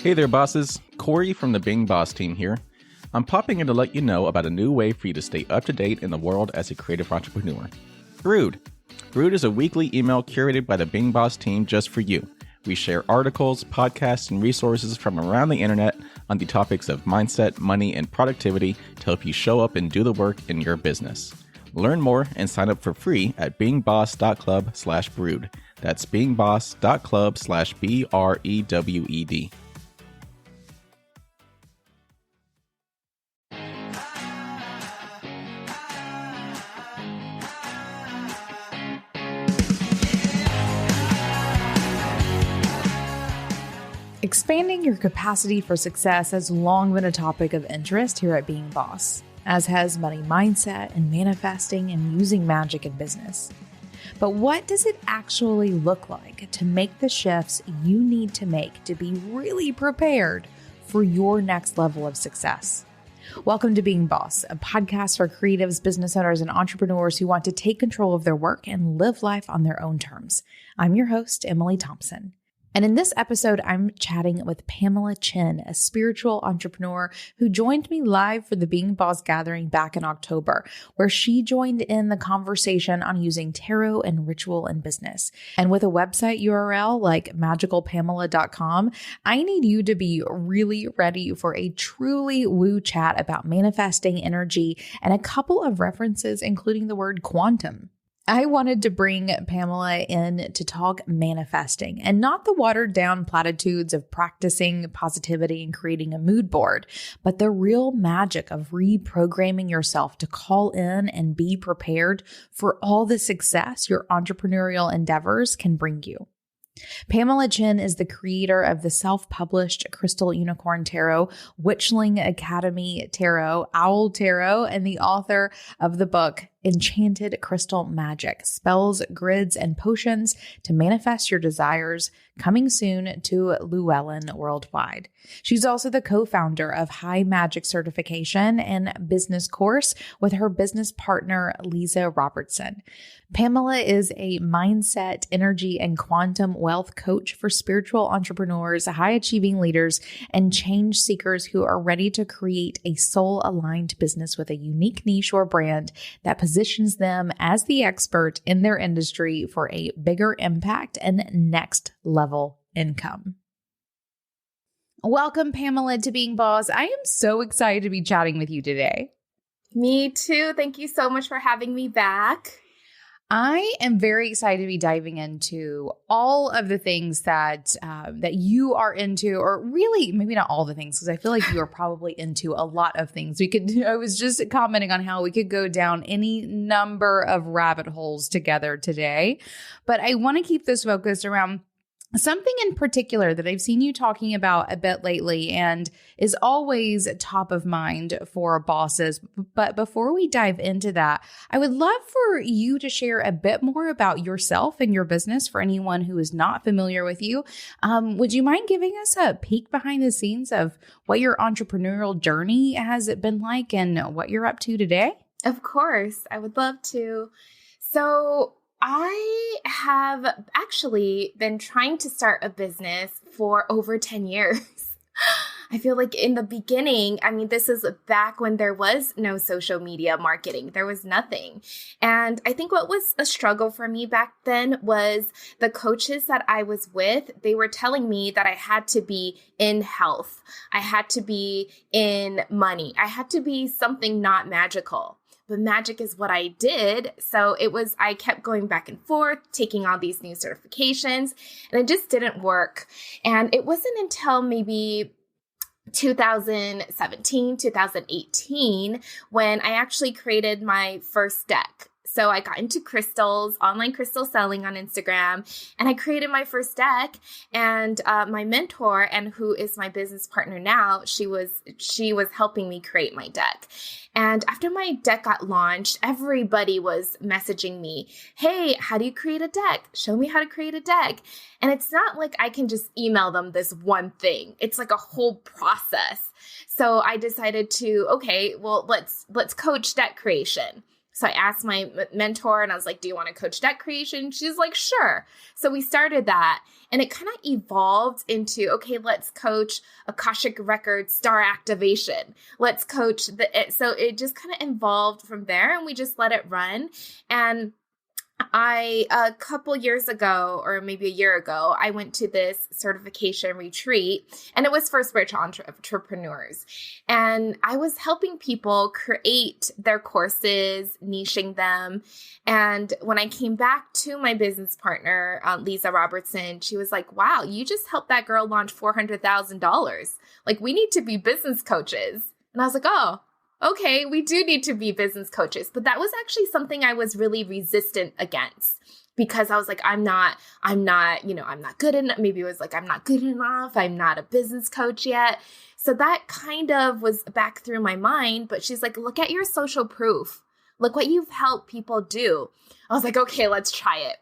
Hey there, bosses. Corey from the Being Boss team here. I'm popping in to let you know about a new way for you to stay up to date in the world as a creative entrepreneur. Brood. Brood is a weekly email curated by the Being Boss team just for you. We share articles, podcasts, and resources from around the internet on the topics of mindset, money, and productivity to help you show up and do the work in your business. Learn more and sign up for free at beingboss.club/brood. That's beingboss.club/BREWED. Expanding your capacity for success has long been a topic of interest here at Being Boss, as has money mindset and manifesting and using magic in business. But what does it actually look like to make the shifts you need to make to be really prepared for your next level of success? Welcome to Being Boss, a podcast for creatives, business owners, and entrepreneurs who want to take control of their work and live life on their own terms. I'm your host, Emily Thompson. And in this episode, I'm chatting with Pamela Chen, a spiritual entrepreneur who joined me live for the Being Boss gathering back in October, where she joined in the conversation on using tarot and ritual in business. And with a website URL like magicalpamela.com, I need you to be really ready for a truly woo chat about manifesting energy and a couple of references, including the word quantum. I wanted to bring Pamela in to talk manifesting and not the watered down platitudes of practicing positivity and creating a mood board, but the real magic of reprogramming yourself to call in and be prepared for all the success your entrepreneurial endeavors can bring you. Pamela Chen is the creator of the self-published Crystal Unicorn Tarot, Witchling Academy Tarot, Owl Tarot, and the author of the book Enchanted Crystal Magic, Spells, Grids, and Potions to Manifest Your Desires, coming soon to Llewellyn worldwide. She's also the co-founder of High Magic Certification and Business Course with her business partner, Lisa Robertson. Pamela is a mindset, energy, and quantum wealth coach for spiritual entrepreneurs, high-achieving leaders, and change seekers who are ready to create a soul-aligned business with a unique niche or brand that positions them as the expert in their industry for a bigger impact and next level income. Welcome, Pamela, to Being Boss. I am so excited to be chatting with you today. Me too. Thank you so much for having me back. I am very excited to be diving into all of the things that you are into, or really maybe not all the things, because I feel like you are probably into a lot of things. I was just commenting on how we could go down any number of rabbit holes together today, but I want to keep this focused around something in particular that I've seen you talking about a bit lately and is always top of mind for bosses. But before we dive into that, I would love for you to share a bit more about yourself and your business for anyone who is not familiar with you. Would you mind giving us a peek behind the scenes of what your entrepreneurial journey has been like and what you're up to today? Of course, I would love to. So I have actually been trying to start a business for over 10 years. I feel like in the beginning, this is back when there was no social media marketing. There was nothing. And I think what was a struggle for me back then was the coaches that I was with, they were telling me that I had to be in health. I had to be in money. I had to be something not magical. But magic is what I did. So I kept going back and forth, taking all these new certifications, and it just didn't work. And it wasn't until maybe 2017, 2018, when I actually created my first deck. So I got into crystals, online crystal selling on Instagram, and I created my first deck. And my mentor, and who is my business partner now, she was helping me create my deck. And after my deck got launched, everybody was messaging me, hey, how do you create a deck? Show me how to create a deck. And it's not like I can just email them this one thing. It's like a whole process. So I decided to, okay, well, let's coach deck creation. So I asked my mentor and I was like, do you want to coach deck creation? She's like, sure. So we started that and it kind of evolved into, okay, let's coach Akashic Record star activation. Let's coach so it just kind of evolved from there and we just let it run. And a couple years ago, or maybe a year ago, I went to this certification retreat and it was for spiritual entrepreneurs. And I was helping people create their courses, niching them. And when I came back to my business partner, Lisa Robertson, she was like, wow, you just helped that girl launch $400,000. Like, we need to be business coaches. And I was like, oh, okay, we do need to be business coaches. But that was actually something I was really resistant against because I was like, I'm not good enough. Maybe it was like, I'm not good enough. I'm not a business coach yet. So that kind of was back through my mind. But she's like, look at your social proof. Look what you've helped people do. I was like, okay, let's try it.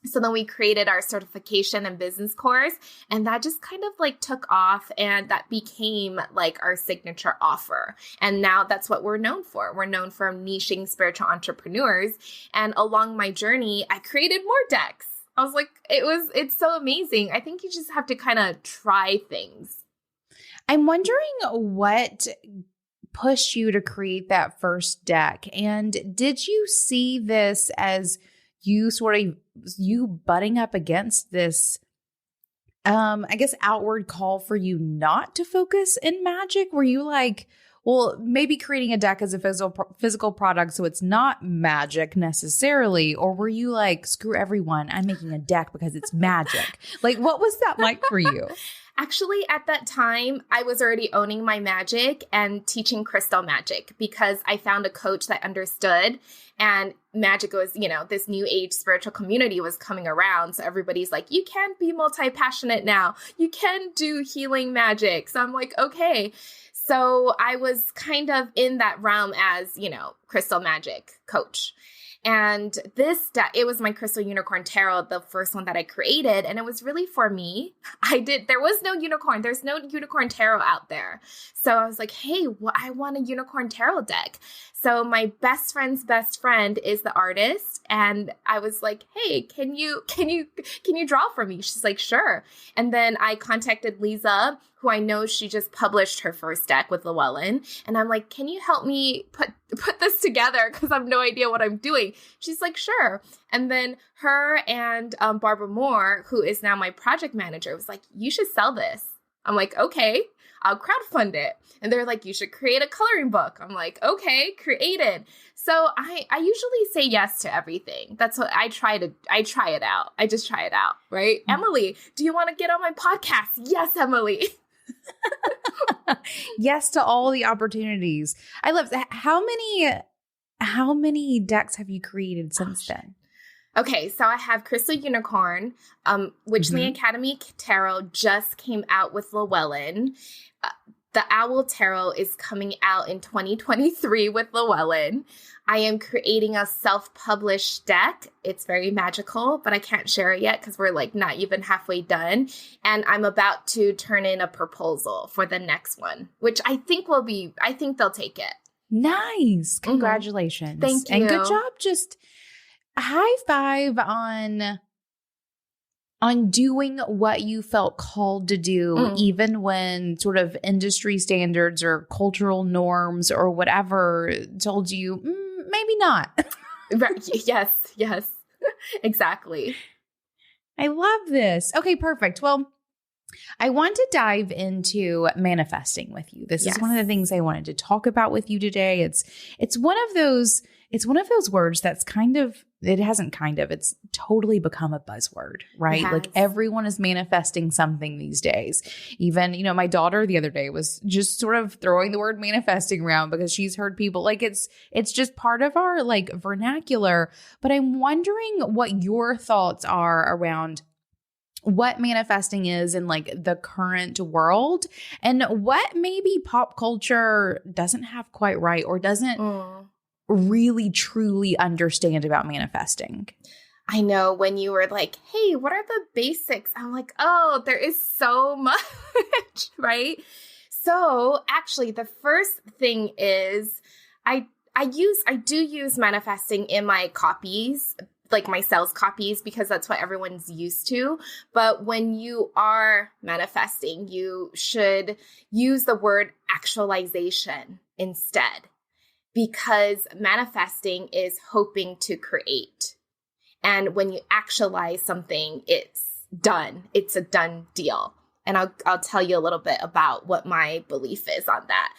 So then we created our certification and business course, and that just kind of like took off, and that became like our signature offer. And now that's what we're known for. We're known for niching spiritual entrepreneurs. And along my journey, I created more decks. I was like, it's so amazing. I think you just have to kind of try things. I'm wondering what pushed you to create that first deck. And did you see this as you butting up against this, I guess, outward call for you not to focus in magic? Were you like, well, maybe creating a deck as a physical product, so it's not magic necessarily? Or were you like, screw everyone, I'm making a deck because it's magic? Like, what was that like for you? Actually, at that time, I was already owning my magic and teaching crystal magic because I found a coach that understood, and magic was, this new age spiritual community was coming around. So everybody's like, you can be multi-passionate now. You can do healing magic. So I'm like, okay. So I was kind of in that realm as, crystal magic coach. And this deck, it was my Crystal Unicorn Tarot, the first one that I created. And it was really for me. There was no unicorn. There's no unicorn tarot out there. So I was like, hey, I want a unicorn tarot deck. So my best friend's best friend is the artist. And I was like, hey, can you draw for me? She's like, sure. And then I contacted Lisa, who I know she just published her first deck with Llewellyn. And I'm like, can you help me put this together? Because I have no idea what I'm doing. She's like, sure. And then her and Barbara Moore, who is now my project manager, was like, you should sell this. I'm like, okay, I'll crowdfund it. And they're like, you should create a coloring book. I'm like, okay, created. So I usually say yes to everything. That's what I try it out. I just try it out, right? Mm-hmm. Emily, do you want to get on my podcast? Yes, Emily. Yes to all the opportunities. I love that. How many decks have you created since then? Okay, so I have Crystal Unicorn, Witchling Academy Tarot just came out with Llewellyn. The Owl Tarot is coming out in 2023 with Llewellyn. I am creating a self-published deck. It's very magical, but I can't share it yet because we're like not even halfway done. And I'm about to turn in a proposal for the next one, which I think they'll take it. Nice. Congratulations. Thank you. And good job. Just high five on doing what you felt called to do, even when sort of industry standards or cultural norms or whatever told you, maybe not. Yes, exactly. I love this. Okay, perfect. Well, I want to dive into manifesting with you. This is one of the things I wanted to talk about with you today. It's one of those words that's it's totally become a buzzword, right? Like everyone is manifesting something these days. Even, my daughter the other day was just sort of throwing the word manifesting around because she's heard people like it's just part of our like vernacular. But I'm wondering what your thoughts are around what manifesting is in like the current world and what maybe pop culture doesn't have quite right or doesn't really truly understand about manifesting. I know when you were like, hey, what are the basics? I'm like, oh, there is so much, right? So actually the first thing is I I do use manifesting in my copies, like my sales copies, because that's what everyone's used to. But when you are manifesting, you should use the word actualization instead, because manifesting is hoping to create. And when you actualize something, it's done. It's a done deal. And I'll tell you a little bit about what my belief is on that.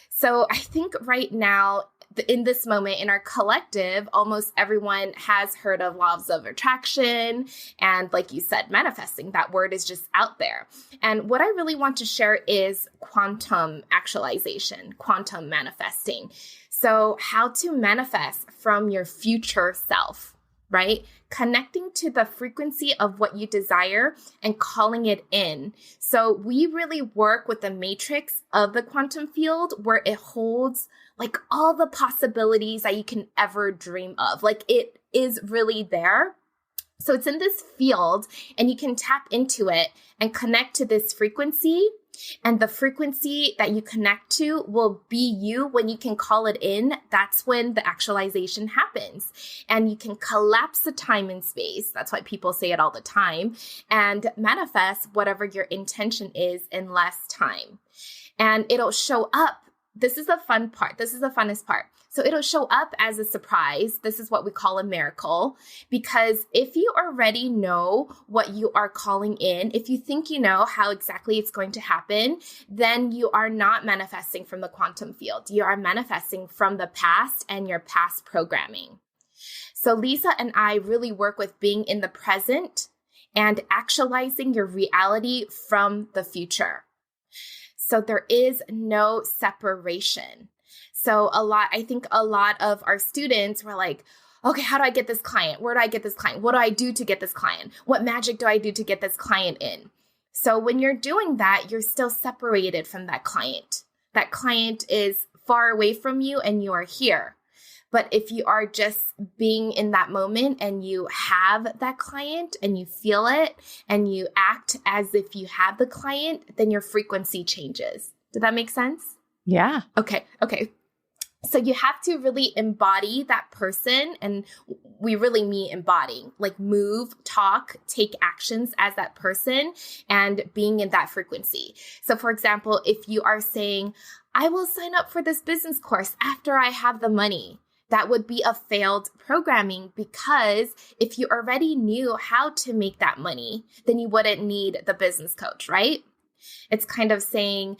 So I think right now, in this moment, in our collective, almost everyone has heard of laws of attraction. And like you said, manifesting, that word is just out there. And what I really want to share is quantum actualization, quantum manifesting. So how to manifest from your future self, right? Connecting to the frequency of what you desire and calling it in. So we really work with the matrix of the quantum field, where it holds like all the possibilities that you can ever dream of. Like, it is really there. So it's in this field, and you can tap into it and connect to this frequency. And the frequency that you connect to will be you. When you can call it in, that's when the actualization happens. And you can collapse the time and space. That's why people say it all the time. And manifest whatever your intention is in less time. And it'll show up. This is the fun part. This is the funnest part. So it'll show up as a surprise. This is what we call a miracle, because if you already know what you are calling in, if you think you know how exactly it's going to happen, then you are not manifesting from the quantum field. You are manifesting from the past and your past programming. So Lisa and I really work with being in the present and actualizing your reality from the future. So there is no separation. So I think a lot of our students were like, okay, how do I get this client? Where do I get this client? What do I do to get this client? What magic do I do to get this client in? So when you're doing that, you're still separated from that client. That client is far away from you and you are here. But if you are just being in that moment and you have that client and you feel it and you act as if you have the client, then your frequency changes. Did that make sense? Yeah. Okay. So you have to really embody that person, and we really mean embodying, like move, talk, take actions as that person and being in that frequency. So for example, if you are saying, I will sign up for this business course after I have the money, that would be a failed programming, because if you already knew how to make that money, then you wouldn't need the business coach, right? It's kind of saying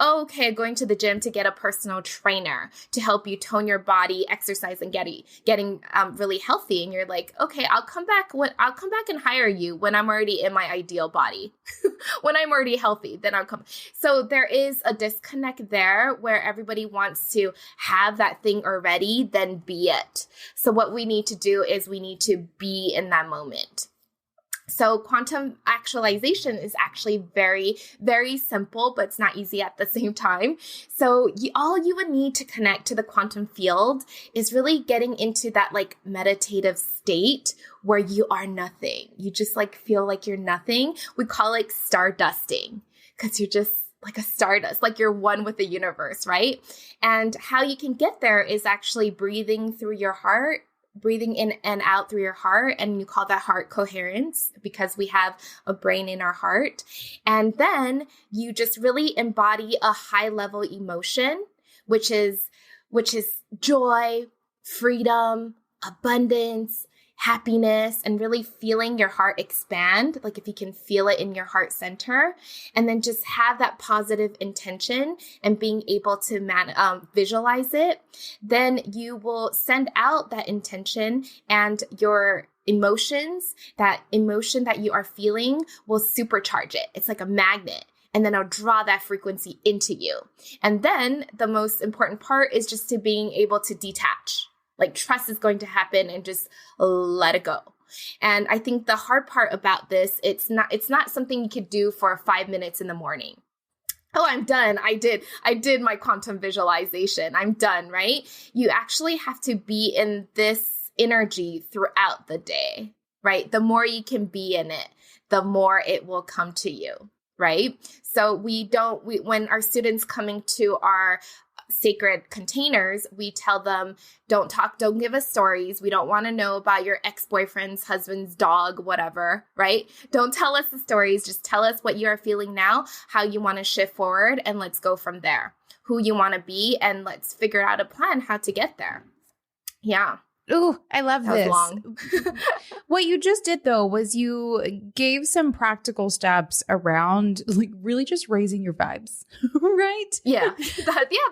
okay, going to the gym to get a personal trainer to help you tone your body, exercise, and getting really healthy. And you're like, okay, I'll come back and hire you when I'm already in my ideal body. When I'm already healthy, then I'll come. So there is a disconnect there where everybody wants to have that thing already, then be it. So what we need to do is we need to be in that moment. So quantum actualization is actually very, very simple, but it's not easy at the same time. So all you would need to connect to the quantum field is really getting into that like meditative state where you are nothing. You just like feel like you're nothing. We call it stardusting, because you're just like a stardust, like you're one with the universe, right? And how you can get there is actually breathing through your heart. Breathing in and out through your heart, and you call that heart coherence, because we have a brain in our heart. And then you just really embody a high level emotion, which is joy, freedom, abundance, happiness, and really feeling your heart expand, like if you can feel it in your heart center, and then just have that positive intention and being able to visualize it, then you will send out that intention, and your emotions, that emotion that you are feeling, will supercharge it. It's like a magnet. And then I'll draw that frequency into you. And then the most important part is just to being able to detach. Like trust is going to happen and just let it go. And I think the hard part about this, it's not something you could do for 5 minutes in the morning. Oh, I'm done. I did my quantum visualization. I'm done, right? You actually have to be in this energy throughout the day, right? The more you can be in it, the more it will come to you, right? So when our students coming to our sacred containers, we tell them, don't talk, don't give us stories. We don't want to know about your ex-boyfriend's husband's dog, whatever, right? Don't tell us the stories. Just tell us what you are feeling now, how you want to shift forward, and let's go from there. Who you want to be, and let's figure out a plan how to get there. Yeah. Ooh, I love That was this. long. What you just did though was you gave some practical steps around like really just raising your vibes, right? Yeah.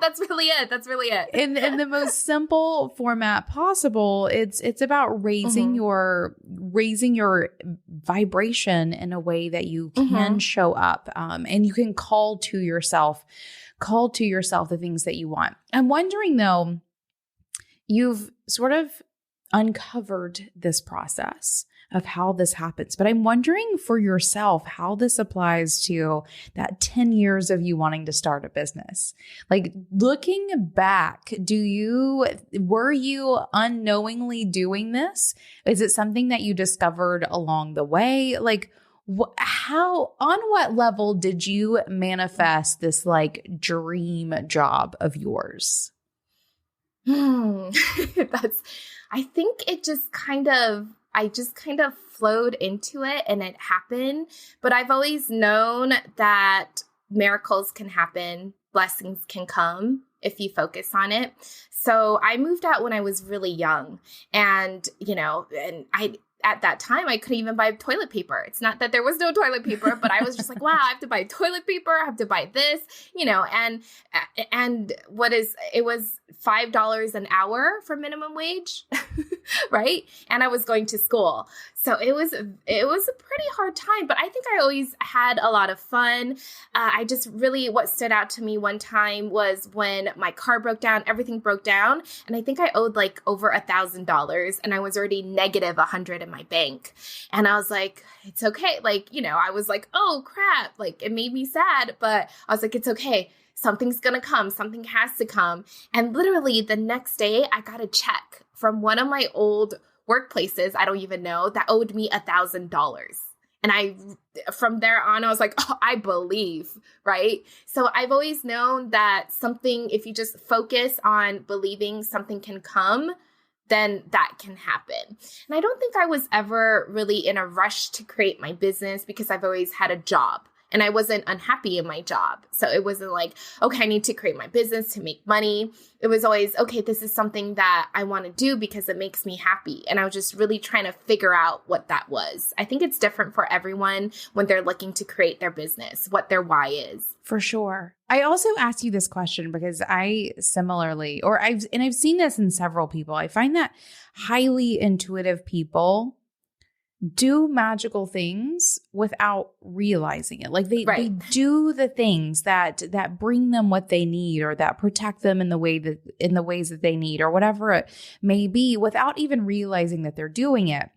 That's really it. That's really it. In the most simple format possible, it's about raising your vibration in a way that you can show up, and you can call to yourself the things that you want. I'm wondering though, you've sort of uncovered this process of how this happens, but I'm wondering for yourself how this applies to that 10 years of you wanting to start a business. Like looking back, were you unknowingly doing this? Is it something that you discovered along the way? Like on what level did you manifest this like dream job of yours? I think I just kind of flowed into it and it happened. But I've always known that miracles can happen, blessings can come if you focus on it. So I moved out when I was really young, and at that time, I couldn't even buy toilet paper. It's not that there was no toilet paper, but I was just like, wow, I have to buy toilet paper. I have to buy this, and it was $5 an hour for minimum wage, right? And I was going to school. So it was a pretty hard time, but I think I always had a lot of fun. What stood out to me one time was when my car broke down, everything broke down. And I think I owed like over $1,000, and I was already negative 100 in my bank. And I was like, it's okay. Like, I was like, oh crap. Like it made me sad, but I was like, it's okay. Something's going to come. Something has to come. And literally the next day I got a check from one of my old workplaces, I don't even know, that owed me $1,000. And from there on, I was like, oh, I believe, right? So I've always known that something, if you just focus on believing something can come, then that can happen. And I don't think I was ever really in a rush to create my business because I've always had a job. And I wasn't unhappy in my job. So it wasn't like, okay, I need to create my business to make money. It was always, okay, this is something that I want to do because it makes me happy. And I was just really trying to figure out what that was. I think it's different for everyone when they're looking to create their business, what their why is. For sure. I also asked you this question because I similarly, I've seen this in several people. I find that highly intuitive people do magical things without realizing it. Like they do the things that bring them what they need, or that protect them in the ways that they need, or whatever it may be, without even realizing that they're doing it.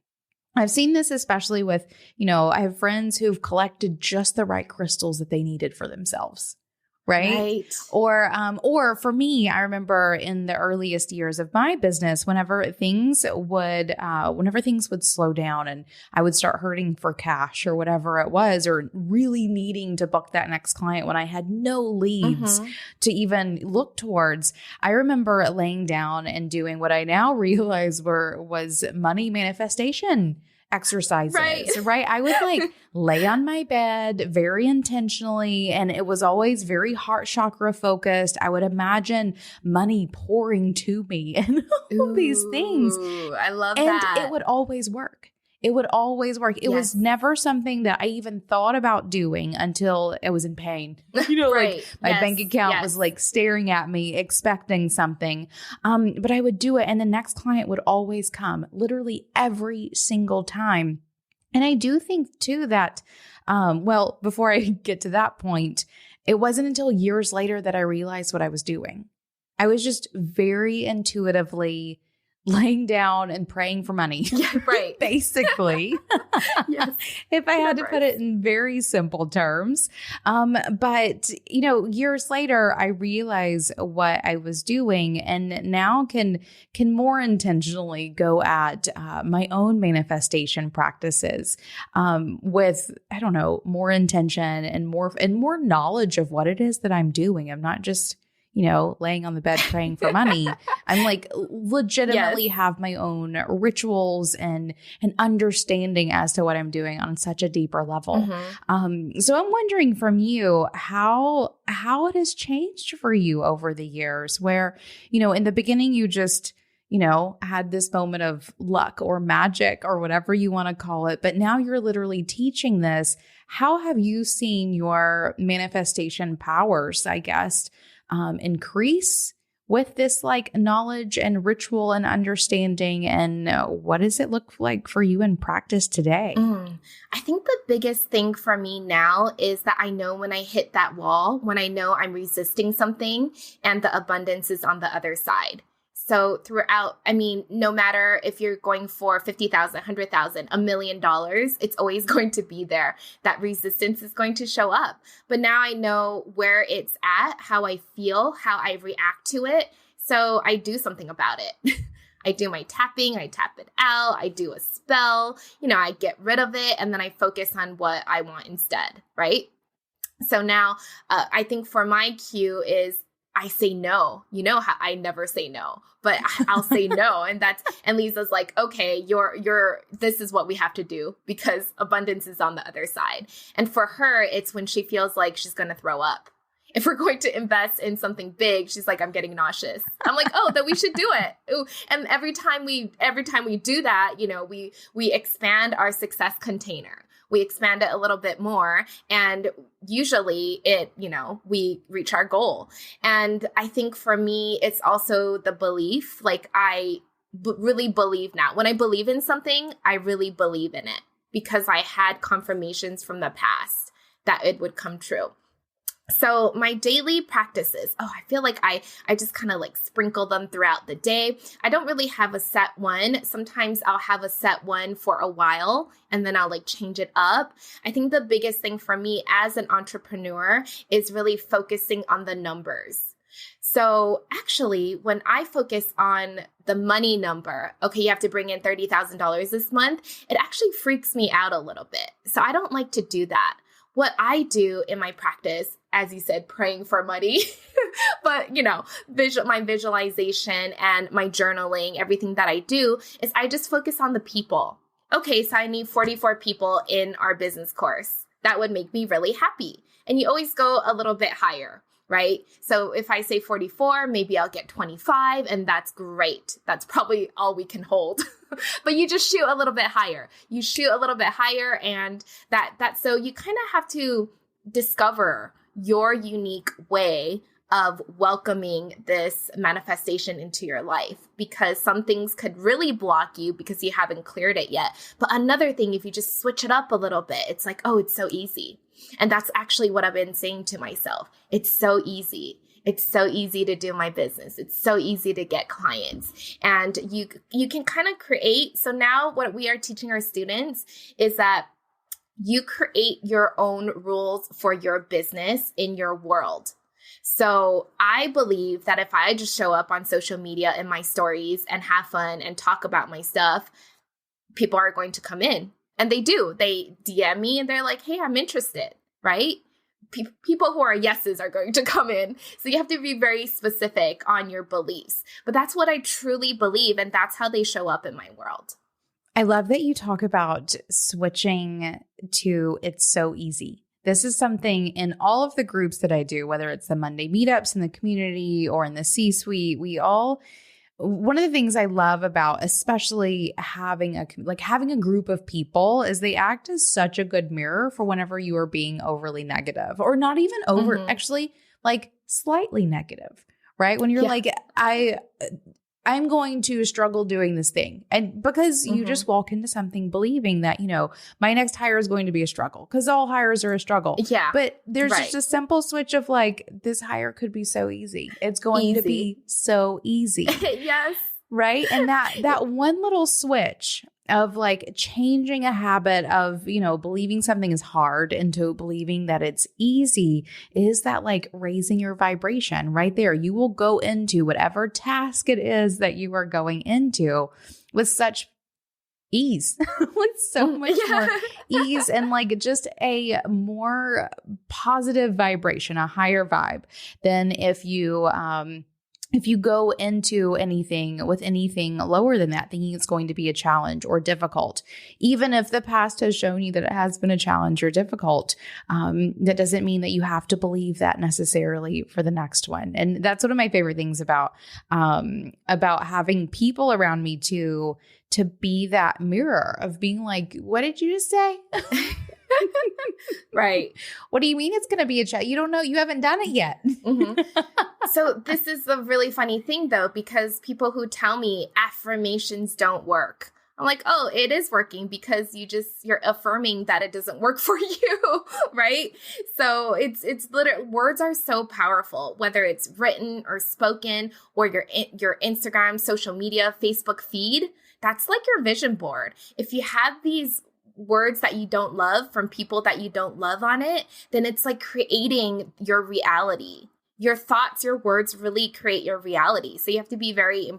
I've seen this especially with, I have friends who've collected just the right crystals that they needed for themselves. Right. Or for me, I remember in the earliest years of my business, whenever things would slow down and I would start hurting for cash or whatever it was, or really needing to book that next client when I had no leads to even look towards. I remember laying down and doing what I now realize was money manifestation exercises, right? I would like lay on my bed very intentionally, and it was always very heart chakra focused. I would imagine money pouring to me and all these things. I love that. And it would always work. It would always work. It was never something that I even thought about doing until I was in pain. Like my bank account was like staring at me, expecting something. But I would do it. And the next client would always come, literally every single time. And I do think too that, before I get to that point, it wasn't until years later that I realized what I was doing. I was just very intuitively laying down and praying for money. Yeah, right. Basically. Yes. If I had to put it in very simple terms. But years later, I realized what I was doing, and now can more intentionally go at my own manifestation practices with, more intention and more knowledge of what it is that I'm doing. I'm not just laying on the bed praying for money. I'm like legitimately have my own rituals and an understanding as to what I'm doing on such a deeper level. So I'm wondering from you how it has changed for you over the years where, in the beginning you just, had this moment of luck or magic or whatever you want to call it. But now you're literally teaching this. How have you seen your manifestation powers, I guess, increase with this like knowledge and ritual and understanding? And what does it look like for you in practice today? I think the biggest thing for me now is that I know when I hit that wall, when I know I'm resisting something and the abundance is on the other side. So throughout, no matter if you're going for 50,000, 100,000, $1 million, it's always going to be there. That resistance is going to show up. But now I know where it's at, how I feel, how I react to it. So I do something about it. I do my tapping, I tap it out, I do a spell, I get rid of it, and then I focus on what I want instead, right? So now I think for my cue is I say no. How I never say no, but I'll say no. And Lisa's like, okay, this is what we have to do because abundance is on the other side. And for her, it's when she feels like she's going to throw up. If we're going to invest in something big, she's like, I'm getting nauseous. I'm like, oh, then we should do it. Ooh. And every time we do that, we expand our success container. We expand it a little bit more, and usually we reach our goal. And I think for me, it's also the belief, like I really believe now. When I believe in something, I really believe in it because I had confirmations from the past that it would come true. So my daily practices, I feel like I just kind of like sprinkle them throughout the day. I don't really have a set one. Sometimes I'll have a set one for a while and then I'll like change it up. I think the biggest thing for me as an entrepreneur is really focusing on the numbers. So actually, when I focus on the money number, okay, you have to bring in $30,000 this month, it actually freaks me out a little bit. So I don't like to do that. What I do in my practice, as you said, praying for money, but my visualization and my journaling, everything that I do is I just focus on the people. Okay, so I need 44 people in our business course. That would make me really happy. And you always go a little bit higher, right? So if I say 44, maybe I'll get 25, and that's great. That's probably all we can hold. But you just shoot a little bit higher. You shoot a little bit higher, and so you kind of have to discover your unique way of welcoming this manifestation into your life, because some things could really block you because you haven't cleared it yet. But another thing, if you just switch it up a little bit, it's like, oh, it's so easy. And that's actually what I've been saying to myself. It's so easy. It's so easy to do my business. It's so easy to get clients. And you can kind of create. So now what we are teaching our students is that you create your own rules for your business in your world. So I believe that if I just show up on social media in my stories and have fun and talk about my stuff, people are going to come in. And they do. They DM me and they're like, hey, I'm interested, right? People who are yeses are going to come in. So you have to be very specific on your beliefs. But that's what I truly believe. And that's how they show up in my world. I love that you talk about switching to it's so easy. This is something in all of the groups that I do, whether it's the Monday meetups in the community or in the C-suite, one of the things I love about especially having a group of people is they act as such a good mirror for whenever you are being overly negative, or not even actually like slightly negative, right? When you're like, I'm going to struggle doing this thing. And because you just walk into something believing that, my next hire is going to be a struggle, because all hires are a struggle. Yeah. But there's just a simple switch of like, this hire could be so easy. It's going to be so easy. Yes. Right. And that one little switch of like changing a habit of, believing something is hard into believing that it's easy is that like raising your vibration right there. You will go into whatever task it is that you are going into with such ease, like so much more ease, and like just a more positive vibration, a higher vibe than if you go into anything with anything lower than that, thinking it's going to be a challenge or difficult. Even if the past has shown you that it has been a challenge or difficult, that doesn't mean that you have to believe that necessarily for the next one. And that's one of my favorite things about having people around me to be that mirror of being like, what did you just say? Right. What do you mean it's going to be a chat? You don't know. You haven't done it yet. Mm-hmm. So this is a really funny thing, though, because people who tell me affirmations don't work, I'm like, oh, it is working because you're affirming that it doesn't work for you, right? So it's literally, words are so powerful, whether it's written or spoken or your Instagram, social media, Facebook feed. That's like your vision board. If you have these words that you don't love from people that you don't love on it, then it's like creating your reality. Your thoughts, your words really create your reality. So you have to be very,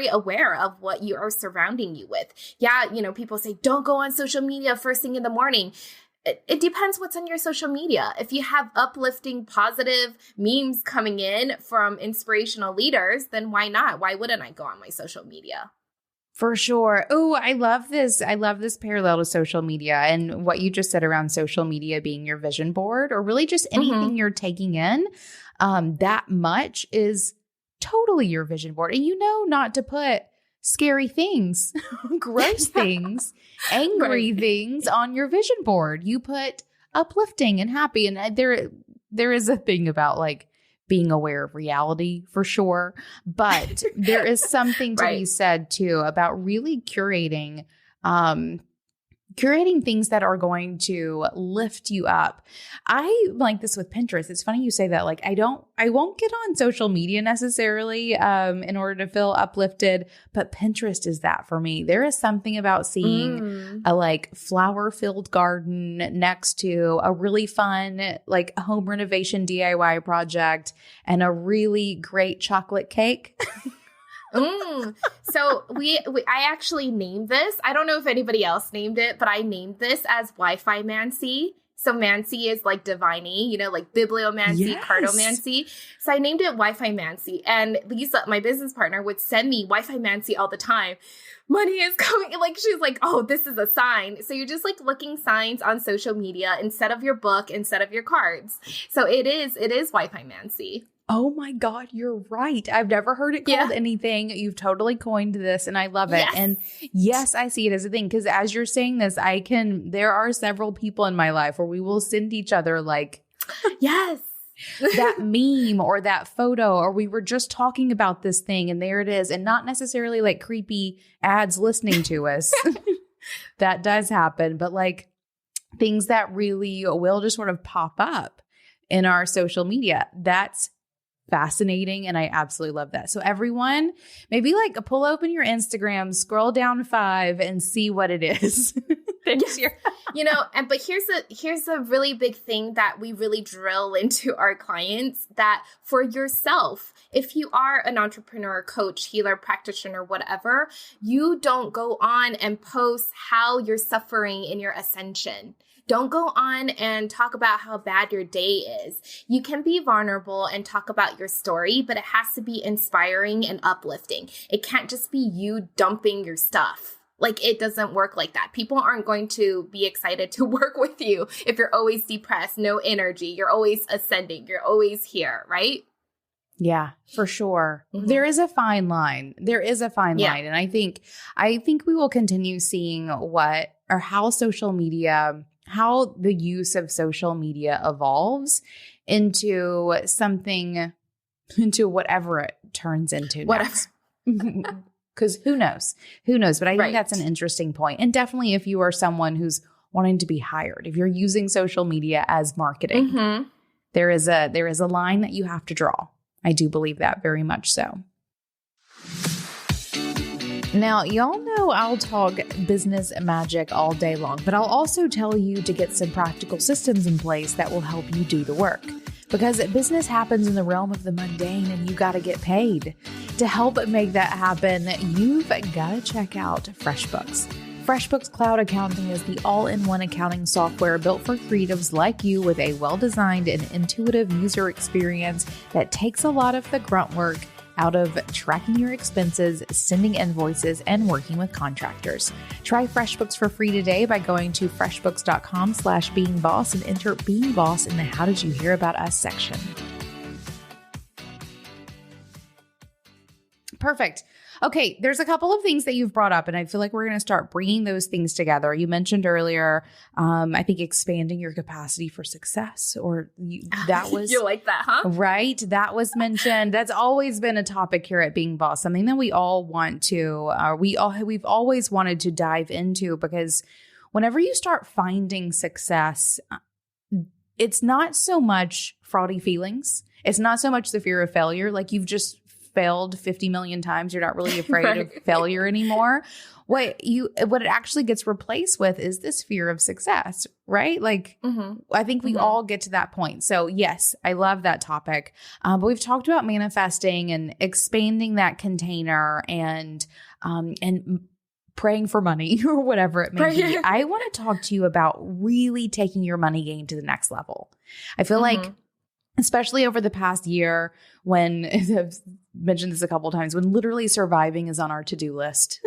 aware of what you are surrounding you with. Yeah, people say, don't go on social media first thing in the morning. It depends what's on your social media. If you have uplifting, positive memes coming in from inspirational leaders, then why not? Why wouldn't I go on my social media? For sure. Oh, I love this. I love this parallel to social media and what you just said around social media being your vision board, or really just anything you're taking in. That much is totally your vision board. And not to put scary things, gross things, angry things on your vision board. You put uplifting and happy. And there is a thing about like being aware of reality for sure. But there is something to be said too about really curating things that are going to lift you up. I like this with Pinterest. It's funny you say that. Like, I won't get on social media necessarily in order to feel uplifted, but Pinterest is that for me. There is something about seeing a like flower-filled garden next to a really fun like home renovation DIY project and a really great chocolate cake. So I actually named this. I don't know if anybody else named it, but I named this as Wi-Fi Mancy. So Mancy is like divining, like bibliomancy, cartomancy. So I named it Wi-Fi Mancy. And Lisa, my business partner, would send me Wi-Fi Mancy all the time. Money is coming. Like, she's like, oh, this is a sign. So you're just like looking signs on social media instead of your book, instead of your cards. So it is Wi-Fi Mancy. Oh my God, you're right. I've never heard it called anything. You've totally coined this and I love it. Yes. And yes, I see it as a thing because as you're saying this, there are several people in my life where we will send each other like, yes, that meme or that photo, or we were just talking about this thing and there it is. And not necessarily like creepy ads listening to us. That does happen, but like things that really will just sort of pop up in our social media. That's fascinating. And I absolutely love that. So everyone, maybe like pull open your Instagram, scroll down 5 and see what it is. But here's a really big thing that we really drill into our clients, that for yourself, if you are an entrepreneur, coach, healer, practitioner, whatever, you don't go on and post how you're suffering in your ascension. Don't go on and talk about how bad your day is. You can be vulnerable and talk about your story, but it has to be inspiring and uplifting. It can't just be you dumping your stuff. Like, it doesn't work like that. People aren't going to be excited to work with you if you're always depressed, no energy, you're always ascending, you're always here, right? Yeah, for sure. Mm-hmm. There is a fine line. line. And I think we will continue seeing how the use of social media evolves into whatever it turns into next. Because who knows? But I think that's an interesting point. And definitely if you are someone who's wanting to be hired, if you're using social media as marketing, there is a line that you have to draw. I do believe that very much so. Now, y'all know I'll talk business magic all day long, but I'll also tell you to get some practical systems in place that will help you do the work. Because business happens in the realm of the mundane and you got to get paid. To help make that happen, you've got to check out FreshBooks. FreshBooks Cloud Accounting is the all-in-one accounting software built for creatives like you with a well-designed and intuitive user experience that takes a lot of the grunt work out of tracking your expenses, sending invoices, and working with contractors. Try FreshBooks for free today by going to freshbooks.com/beingboss and enter Being Boss in the How Did You Hear About Us section. Perfect. Okay, there's a couple of things that you've brought up, and I feel like we're going to start bringing those things together. You mentioned earlier, I think expanding your capacity for success, that was you like that, huh? Right, that was mentioned. That's always been a topic here at Being Boss, something that we all want to, we've always wanted to dive into, because whenever you start finding success, it's not so much fraudy feelings. It's not so much the fear of failure, like you've just failed 50 million times. You're not really afraid Right. of failure anymore. What it actually gets replaced with is this fear of success, right? Like, I think we all get to that point. So yes, I love that topic. But we've talked about manifesting and expanding that container and praying for money or whatever it may be. I want to talk to you about really taking your money game to the next level. I feel like, especially over the past year, when I've mentioned this a couple of times, when literally surviving is on our to-do list,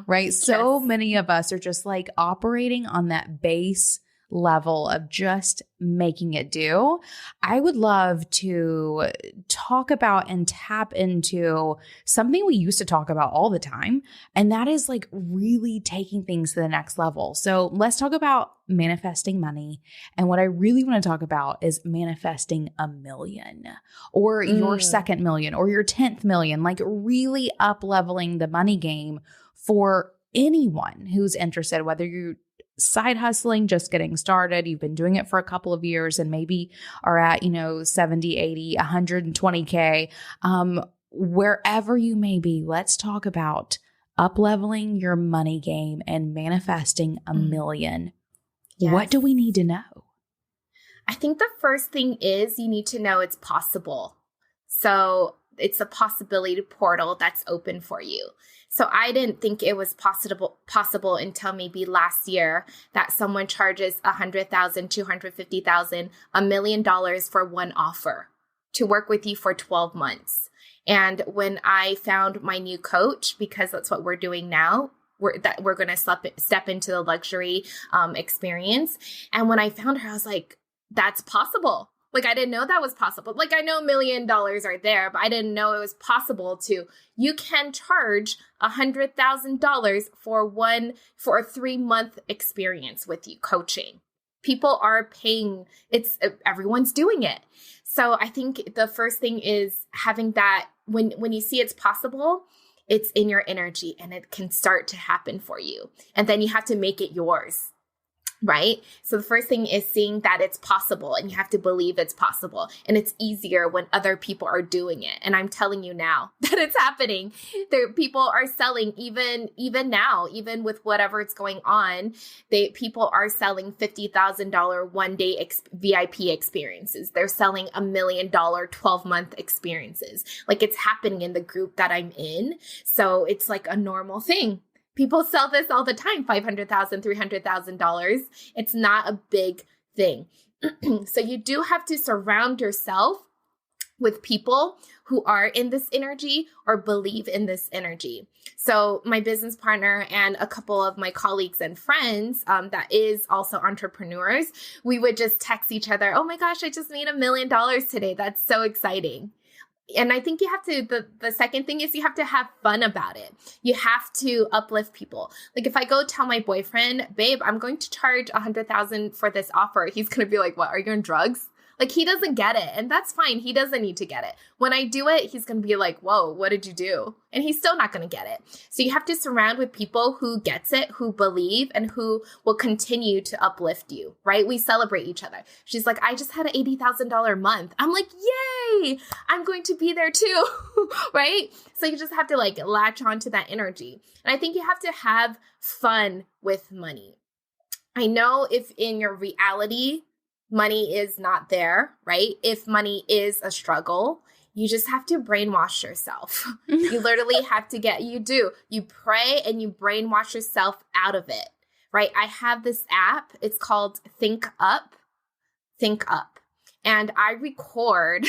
right? So many of us are just like operating on that base level of just making it do. I would love to talk about and tap into something we used to talk about all the time, and that is like really taking things to the next level. So let's talk about manifesting money. And what I really want to talk about is manifesting $1 million or your second million or your 10th million, like really up-leveling the money game for anyone who's interested, whether you're side hustling, just getting started, you've been doing it for a couple of years and maybe are at, 70, 80, 120K, wherever you may be, let's talk about up-leveling your money game and manifesting $1 million. Yes. What do we need to know? I think the first thing is you need to know it's possible. So it's a possibility portal that's open for you. So I didn't think it was possible until maybe last year that someone charges $100,000, $250,000, $1 million for one offer to work with you for 12 months. And when I found my new coach, because that's what we're doing now, we're going to step into the luxury experience. And when I found her, I was like, that's possible. Like, I didn't know that was possible. Like, I know $1 million are there, but I didn't know it was possible you can charge $100,000 for a 3-month experience with you coaching. People are paying, everyone's doing it. So I think the first thing is having that, when you see it's possible, it's in your energy and it can start to happen for you. And then you have to make it yours. Right? So the first thing is seeing that it's possible, and you have to believe it's possible. And it's easier when other people are doing it. And I'm telling you now that it's happening. People are selling even now, even with whatever it's going on, people are selling $50,000 one-day VIP experiences. They're selling $1 million 12-month experiences. Like, it's happening in the group that I'm in. So it's like a normal thing. People sell this all the time, $500,000, $300,000. It's not a big thing. So you do have to surround yourself with people who are in this energy or believe in this energy. So my business partner and a couple of my colleagues and friends that is also entrepreneurs, we would just text each other, oh my gosh, I just made $1 million today. That's so exciting. And I think you have to, the second thing is you have to have fun about it. You have to uplift people. Like, if I go tell my boyfriend, babe, I'm going to charge $100,000 for this offer, he's going to be like, what, are you on drugs? Like, he doesn't get it. And that's fine. He doesn't need to get it. When I do it, he's going to be like, whoa, what did you do? And he's still not going to get it. So you have to surround with people who gets it, who believe, and who will continue to uplift you, right? We celebrate each other. She's like, I just had an $80,000 month. I'm like, yay, I'm going to be there too, right? So you just have to like latch onto that energy. And I think you have to have fun with money. I know if in your reality, money is not there, right? If money is a struggle, You just have to brainwash yourself. You literally have to you pray and you brainwash yourself out of it, right? I have this app. It's called Think Up. And I record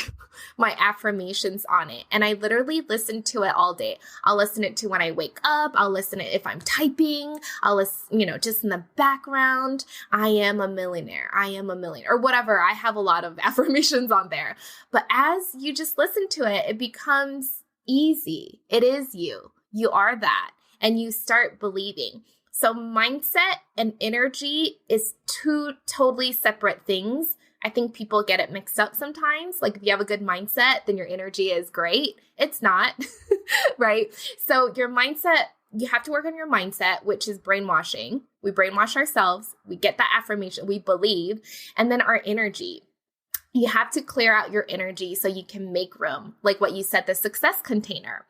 my affirmations on it. And I literally listen to it all day. I'll listen it to when I wake up. I'll listen to it if I'm typing. I'll listen, just in the background. I am a millionaire. Or whatever. I have a lot of affirmations on there. But as you just listen to it, it becomes easy. It is you. You are that. And you start believing. So mindset and energy is two totally separate things. I think people get it mixed up sometimes. Like if you have a good mindset, then your energy is great. It's not, right? So your mindset, you have to work on your mindset, which is brainwashing. We brainwash ourselves. We get that affirmation. We believe. And then our energy. You have to clear out your energy so you can make room. Like what you said, the success container.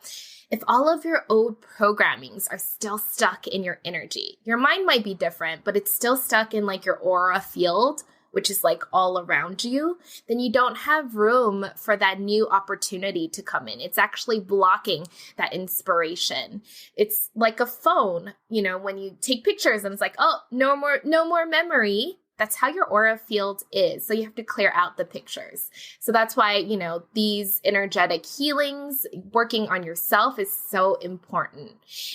If all of your old programmings are still stuck in your energy, your mind might be different, but it's still stuck in like your aura field, which is like all around you, then you don't have room for that new opportunity to come in. It's actually blocking that inspiration. It's like a phone, when you take pictures and it's like, oh, no more memory. That's how your aura field is. So you have to clear out the pictures. So that's why, these energetic healings, working on yourself is so important.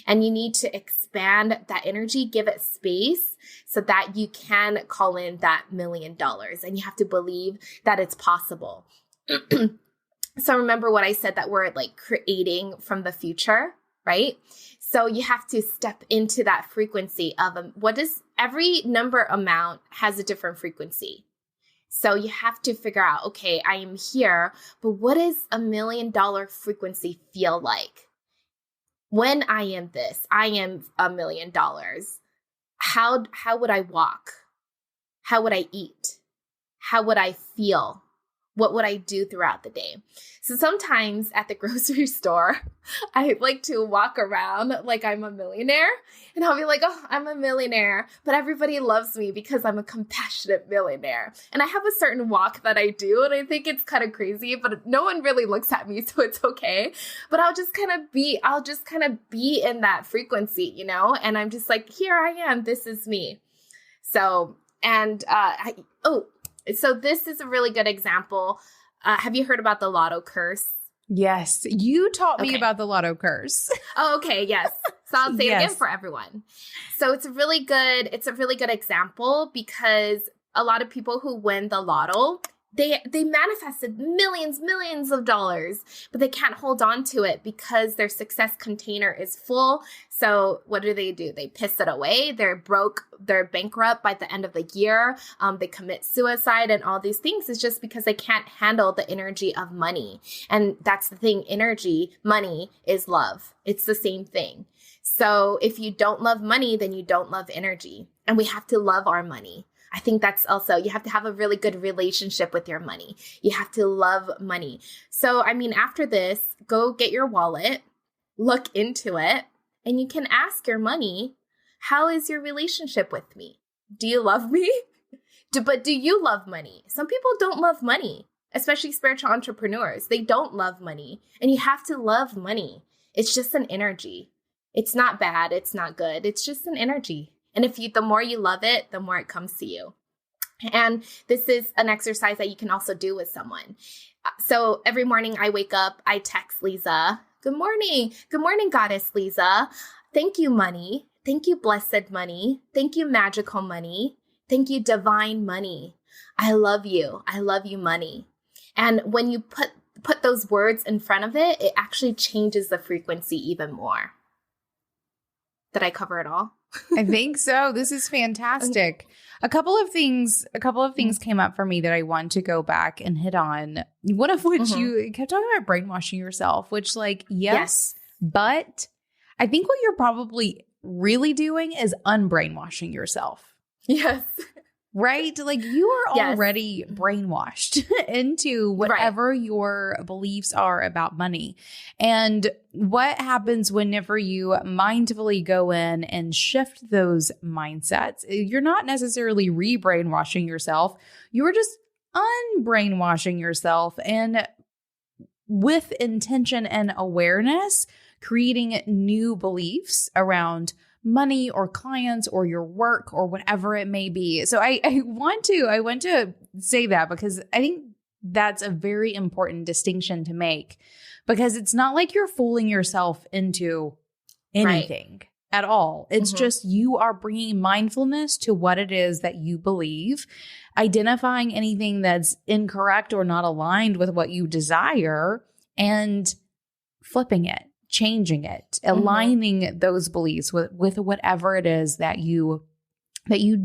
And you need to expand that energy, give it space so that you can call in that $1 million. And you have to believe that it's possible. So remember what I said, that we're like creating from the future, right? So you have to step into that frequency of every number amount has a different frequency. So you have to figure out, okay, I am here, but what does $1 million frequency feel like? When I am this, I am $1 million. How would I walk? How would I eat? How would I feel? What would I do throughout the day? So sometimes at the grocery store, I like to walk around like I'm a millionaire, and I'll be like, oh, I'm a millionaire, but everybody loves me because I'm a compassionate millionaire. And I have a certain walk that I do, and I think it's kind of crazy, but no one really looks at me, so it's okay. But I'll just kind of be in that frequency, and I'm just like, here I am, this is me. So, so this is a really good example. Have you heard about the Lotto Curse? Yes. You taught me about the Lotto Curse. Oh, okay. Yes. So I'll say it again for everyone. So it's a really good example because a lot of people who win the lotto, they manifested millions of dollars, but they can't hold on to it because their success container is full. So what do? They piss it away. They're broke. They're bankrupt by the end of the year. They commit suicide and all these things. It's just because they can't handle the energy of money. And that's the thing. Money is love. It's the same thing. So if you don't love money, then you don't love energy. And we have to love our money. I think that's also, you have to have a really good relationship with your money. You have to love money. So, after this, go get your wallet, look into it, and you can ask your money, how is your relationship with me? Do you love me? But do you love money? Some people don't love money, especially spiritual entrepreneurs. They don't love money, and you have to love money. It's just an energy. It's not bad. It's not good. It's just an energy. And the more you love it, the more it comes to you. And this is an exercise that you can also do with someone. So every morning I wake up, I text Lisa, good morning. Good morning, Goddess Lisa. Thank you, money. Thank you, blessed money. Thank you, magical money. Thank you, divine money. I love you. I love you, money. And when you put those words in front of it, it actually changes the frequency even more. Did I cover it all? I think so. This is fantastic. A couple of things came up for me that I want to go back and hit on. One of which you kept talking about brainwashing yourself, which yes, but I think what you're probably really doing is unbrainwashing yourself. Yes. Right? You are already brainwashed into whatever your beliefs are about money. And what happens whenever you mindfully go in and shift those mindsets? You're not necessarily re-brainwashing yourself. You're just unbrainwashing yourself and with intention and awareness, creating new beliefs around money or clients or your work or whatever it may be. So I want to say that because I think that's a very important distinction to make, because it's not like you're fooling yourself into anything at all. It's just you are bringing mindfulness to what it is that you believe, identifying anything that's incorrect or not aligned with what you desire, and flipping it, changing it, aligning those beliefs with whatever it is that you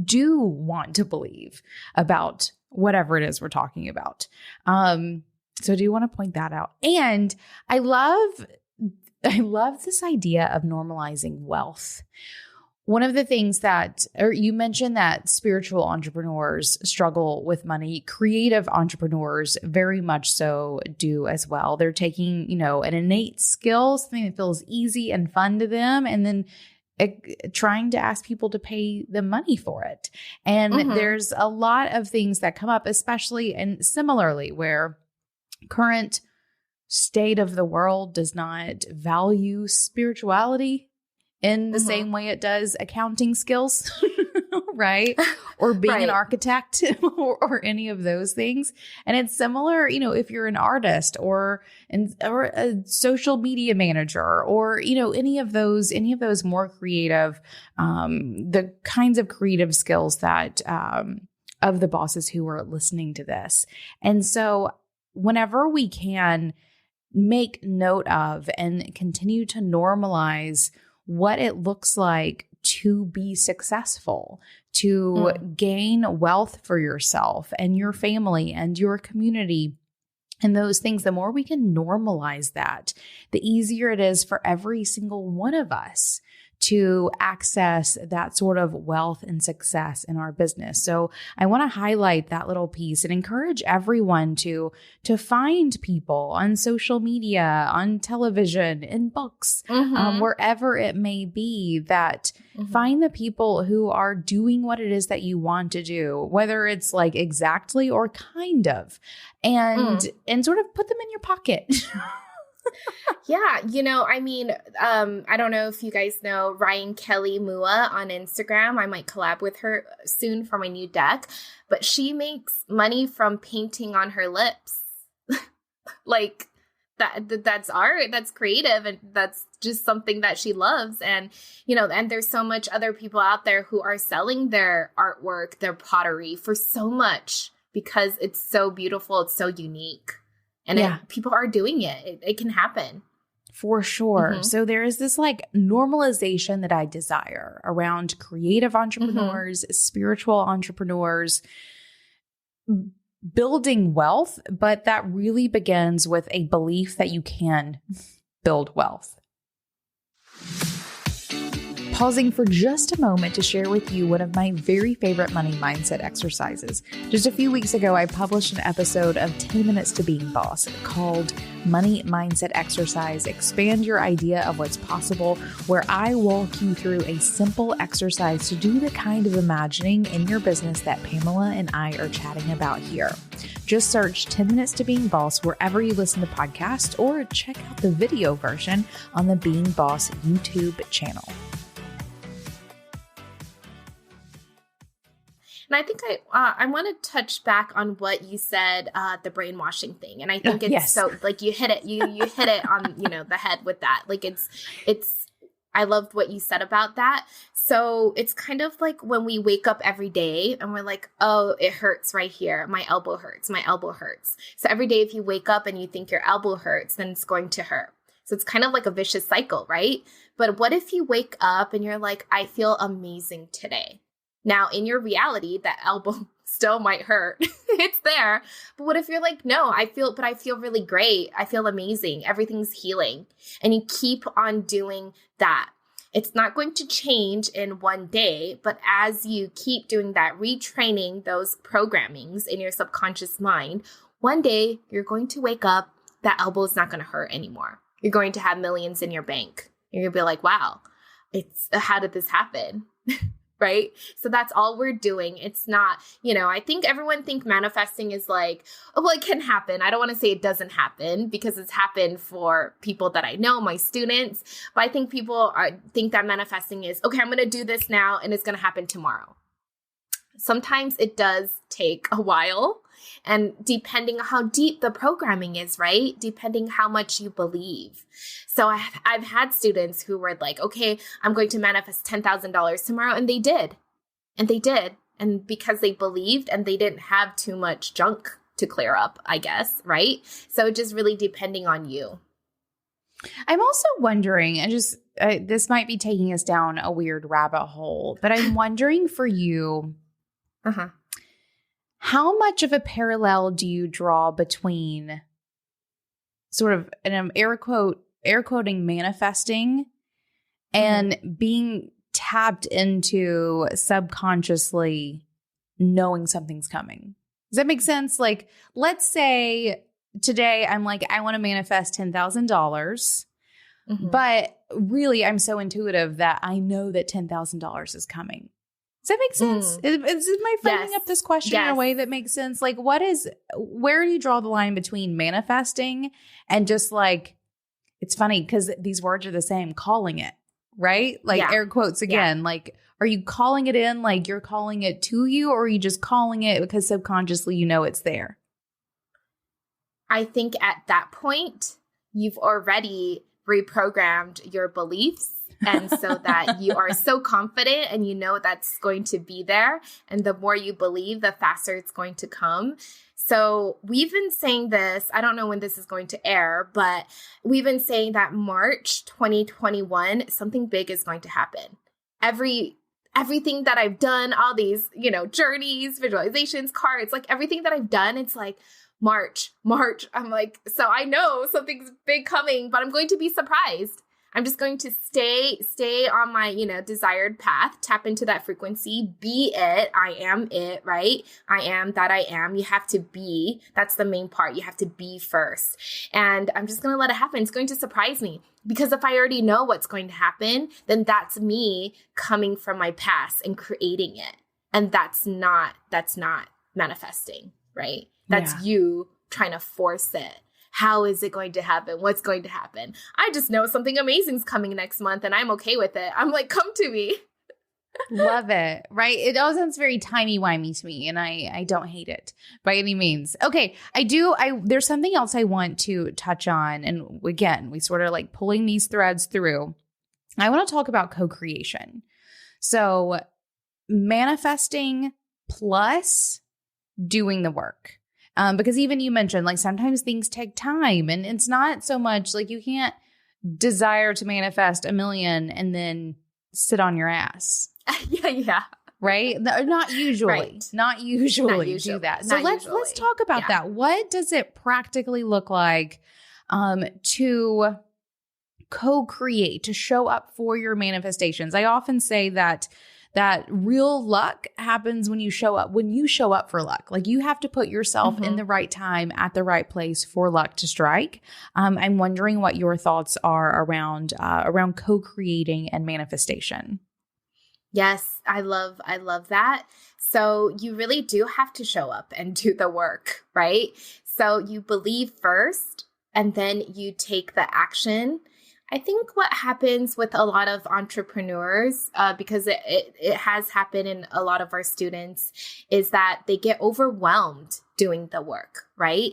do want to believe about whatever it is we're talking about. So I do want to point that out. And I love this idea of normalizing wealth. One of the things you mentioned that spiritual entrepreneurs struggle with money. Creative entrepreneurs very much so do as well. They're taking, an innate skill, something that feels easy and fun to them, and then trying to ask people to pay them money for it. And there's a lot of things that come up, especially and similarly, where current state of the world does not value spirituality in the same way it does accounting skills, right? Or being an architect or any of those things. And it's similar, if you're an artist or a social media manager or, any of those more creative, the kinds of creative skills that, of the bosses who are listening to this. And so whenever we can make note of and continue to normalize what it looks like to be successful, to gain wealth for yourself and your family and your community and those things, the more we can normalize that, the easier it is for every single one of us to access that sort of wealth and success in our business. So I want to highlight that little piece and encourage everyone to find people on social media, on television, in books, wherever it may be, that find the people who are doing what it is that you want to do, whether it's like exactly or kind of, and sort of put them in your pocket. Yeah. I don't know if you guys know Ryan Kelly Mua on Instagram. I might collab with her soon for my new deck, but she makes money from painting on her lips. Like that's art, that's creative, and that's just something that she loves. And, and there's so much other people out there who are selling their artwork, their pottery for so much because it's so beautiful. It's so unique. And people are doing it. It can happen. For sure. So there is this normalization that I desire around creative entrepreneurs, spiritual entrepreneurs, building wealth, but that really begins with a belief that you can build wealth. Pausing for just a moment to share with you one of my very favorite money mindset exercises. Just a few weeks ago, I published an episode of 10 Minutes to Being Boss called Money Mindset Exercise, Expand Your Idea of What's Possible, where I walk you through a simple exercise to do the kind of imagining in your business that Pamela and I are chatting about here. Just search 10 Minutes to Being Boss wherever you listen to podcasts, or check out the video version on the Being Boss YouTube channel. And I think I want to touch back on what you said, the brainwashing thing. And I think it's so you hit it, you hit it on, the head with that. I loved what you said about that. So it's kind of like when we wake up every day and we're like, oh, it hurts right here. My elbow hurts. My elbow hurts. So every day if you wake up and you think your elbow hurts, then it's going to hurt. So it's kind of like a vicious cycle, right? But what if you wake up and you're like, I feel amazing today? Now, in your reality, that elbow still might hurt. It's there. But what if you're like, no, I feel really great. I feel amazing. Everything's healing. And you keep on doing that. It's not going to change in one day, but as you keep doing that, retraining those programmings in your subconscious mind, one day you're going to wake up, that elbow is not going to hurt anymore. You're going to have millions in your bank. You're going to be like, wow, how did this happen? right? So that's all we're doing. It's not, I think everyone think manifesting is like, oh, well, it can happen. I don't want to say it doesn't happen because it's happened for people that I know, my students. But I think people think that manifesting is, okay, I'm going to do this now and it's going to happen tomorrow. Sometimes it does take a while. And depending on how deep the programming is, right? Depending how much you believe. So I've had students who were like, okay, I'm going to manifest $10,000 tomorrow. And they did. And they did. And because they believed and they didn't have too much junk to clear up, I guess, right? So just really depending on you. I'm also wondering, this might be taking us down a weird rabbit hole, but I'm wondering for you, how much of a parallel do you draw between sort of an air quoting manifesting and being tapped into subconsciously knowing something's coming? Does that make sense? Like, let's say today I'm like, I want to manifest $10,000, but really I'm so intuitive that I know that $10,000 is coming. Does that make sense? Is my framing up this question in a way that makes sense? Like, where do you draw the line between manifesting and just like, it's funny because these words are the same, calling it, right? Like air quotes again, like, are you calling it in? Like you're calling it to you, or are you just calling it because subconsciously you know it's there? I think at that point, you've already reprogrammed your beliefs. And so that you are so confident and you know that's going to be there. And the more you believe, the faster it's going to come. So we've been saying this, I don't know when this is going to air, but we've been saying that March 2021, something big is going to happen. Everything that I've done, all these, journeys, visualizations, cards, like everything that I've done, it's like, March. I'm like, so I know something's big coming, but I'm going to be surprised. I'm just going to stay on my, desired path, tap into that frequency, be it. I am it, right? I am that I am. You have to be. That's the main part. You have to be first. And I'm just going to let it happen. It's going to surprise me because if I already know what's going to happen, then that's me coming from my past and creating it. And that's not manifesting, right? That's you trying to force it. How is it going to happen? What's going to happen? I just know something amazing is coming next month and I'm okay with it. I'm like, come to me. Love it. Right. It all sounds very timey-wimey to me and I don't hate it by any means. Okay. There's something else I want to touch on. And again, we sort of like pulling these threads through. I want to talk about co-creation. So manifesting plus doing the work. Because even you mentioned like sometimes things take time and it's not so much like you can't desire to manifest 1 million and then sit on your ass. Yeah. Right? Not usually. Right. Not usually do that. So let's talk about that. What does it practically look like to co-create, to show up for your manifestations? I often say that real luck happens when you show up for luck. Like you have to put yourself in the right time at the right place for luck to strike. I'm wondering what your thoughts are around co-creating and manifestation. Yes, I love that. So you really do have to show up and do the work, right? So you believe first and then you take the action. I think what happens with a lot of entrepreneurs, because it has happened in a lot of our students, is that they get overwhelmed doing the work, right?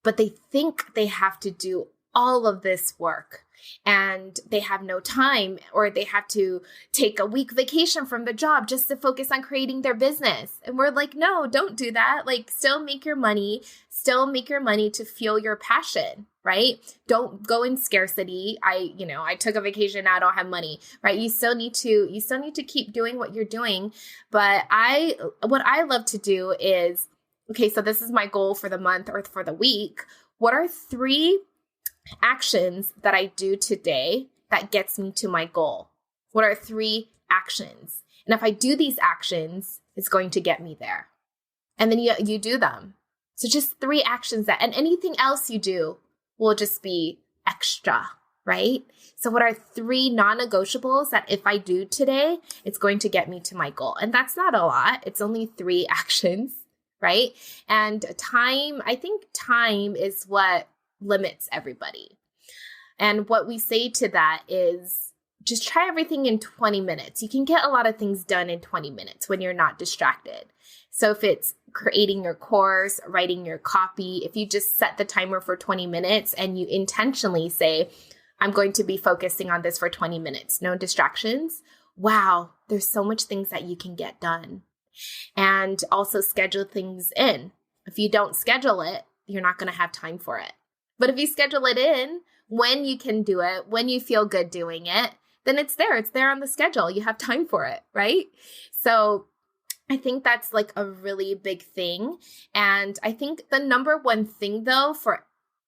But they think they have to do all of this work and they have no time, or they have to take a week vacation from the job just to focus on creating their business. And we're like, no, don't do that. Like still make your money to fuel your passion, right? Don't go in scarcity. I took a vacation. Now I don't have money, right? You still need to keep doing what you're doing. But what I love to do is, okay, so this is my goal for the month or for the week. What are 3 actions that I do today that gets me to my goal? What are 3 actions? And if I do these actions, it's going to get me there. And then you do them. So just 3 actions and anything else you do will just be extra, right? So what are 3 non-negotiables that if I do today, it's going to get me to my goal? And that's not a lot. It's only 3 actions, right? And I think time is what limits everybody. And what we say to that is just try everything in 20 minutes. You can get a lot of things done in 20 minutes when you're not distracted. So if it's creating your course, writing your copy, if you just set the timer for 20 minutes and you intentionally say, I'm going to be focusing on this for 20 minutes, no distractions. Wow, there's so much things that you can get done. And also schedule things in. If you don't schedule it, you're not going to have time for it. But if you schedule it in when you can do it, when you feel good doing it, then it's there. It's there on the schedule. You have time for it, right? So I think that's like a really big thing. And I think the number one thing, though, for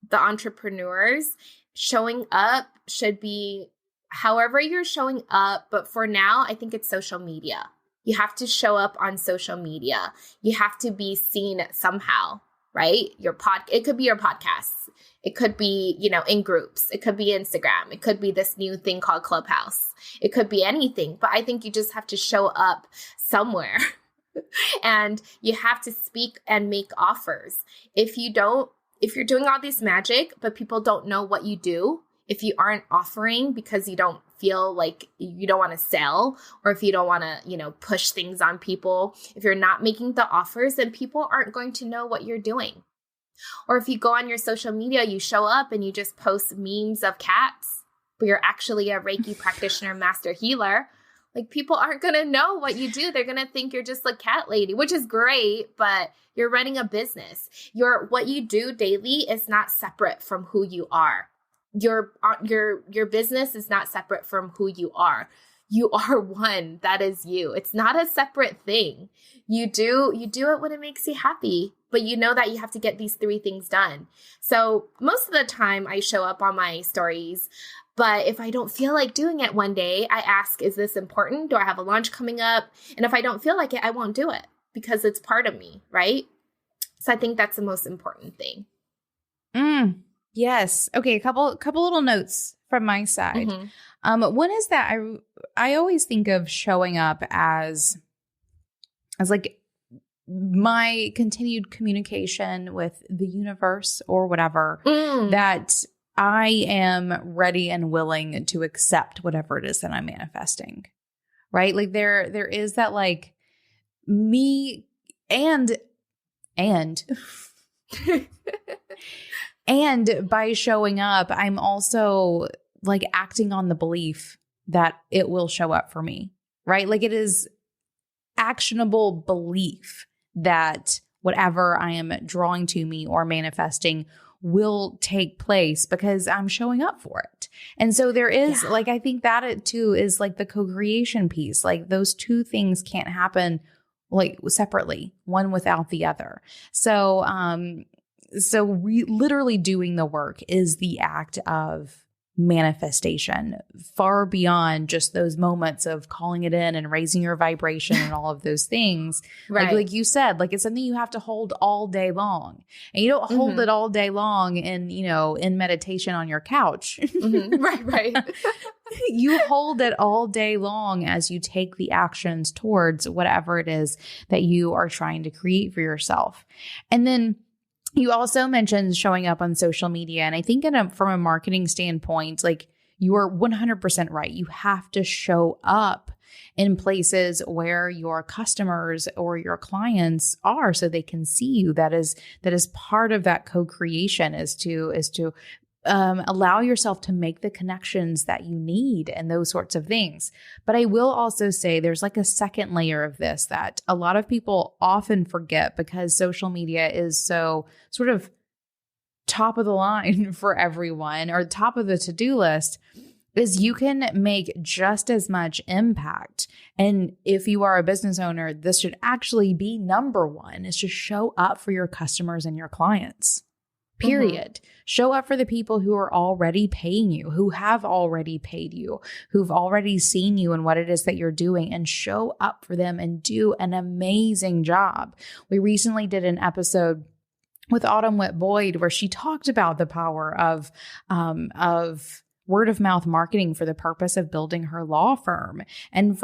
the entrepreneurs, showing up should be however you're showing up. But for now, I think it's social media. You have to show up on social media. You have to be seen somehow, right? It could be your podcasts. It could be, in groups. It could be Instagram. It could be this new thing called Clubhouse. It could be anything. But I think you just have to show up somewhere. And you have to speak and make offers. If you're doing all this magic, but people don't know what you do, if you aren't offering because you don't feel like you don't want to sell, or if you don't want to, push things on people, if you're not making the offers, then people aren't going to know what you're doing. Or if you go on your social media, you show up and you just post memes of cats, but you're actually a Reiki practitioner, master healer, like people aren't going to know what you do. They're going to think you're just a cat lady, which is great, but you're running a business. What you do daily is not separate from who you are. Your business is not separate from who you are. You are one. That is you. It's not a separate thing. You do it when it makes you happy, but you know that you have to get these 3 things done. So most of the time I show up on my stories, but if I don't feel like doing it one day, I ask, is this important? Do I have a launch coming up? And if I don't feel like it, I won't do it because it's part of me, right? So I think that's the most important thing. Yes. Okay. A couple little notes from my side. One is that I always think of showing up as like my continued communication with the universe or whatever, that I am ready and willing to accept whatever it is that I'm manifesting, right? Like there is that like me and and by showing up, I'm also like acting on the belief that it will show up for me, right? Like it is actionable belief that whatever I am drawing to me or manifesting will take place because I'm showing up for it. And so there is like, I think that it too is like the co-creation piece. Like those 2 things can't happen like separately, one without the other. So, literally doing the work is the act of manifestation, far beyond just those moments of calling it in and raising your vibration and all of those things. Right. Like you said, like it's something you have to hold all day long, and you don't hold it all day long in meditation on your couch. Right. You hold it all day long as you take the actions towards whatever it is that you are trying to create for yourself. And then you also mentioned showing up on social media. And I think from a marketing standpoint, like you are 100% right. You have to show up in places where your customers or your clients are so they can see you. That is part of that co-creation is to allow yourself to make the connections that you need and those sorts of things. But I will also say there's like a second layer of this that a lot of people often forget because social media is so sort of top of the line for everyone or top of the to-do list, is you can make just as much impact. And if you are a business owner, this should actually be number one, is to show up for your customers and your clients. Period. Show up for the people who are already paying you, who have already paid you, who've already seen you and what it is that you're doing, and show up for them and do an amazing job. We recently did an episode with Autumn Whit Boyd where she talked about the power of word of mouth marketing for the purpose of building her law firm. And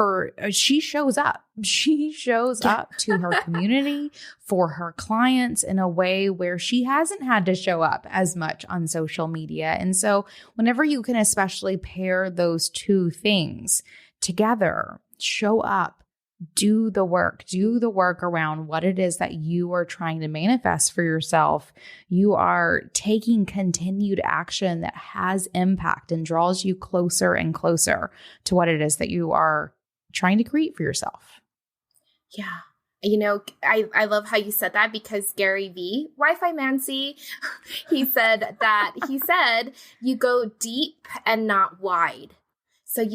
she shows up. She shows up to her community for her clients in a way where she hasn't had to show up as much on social media. And so whenever you can especially pair those two things together, show up, do the work around what it is that you are trying to manifest for yourself. You are taking continued action that has impact and draws you closer and closer to what it is that you are trying to create for yourself. Yeah. You know, I love how you said that, because Gary V, Wi-Fi Mancy, he said you go deep and not wide. So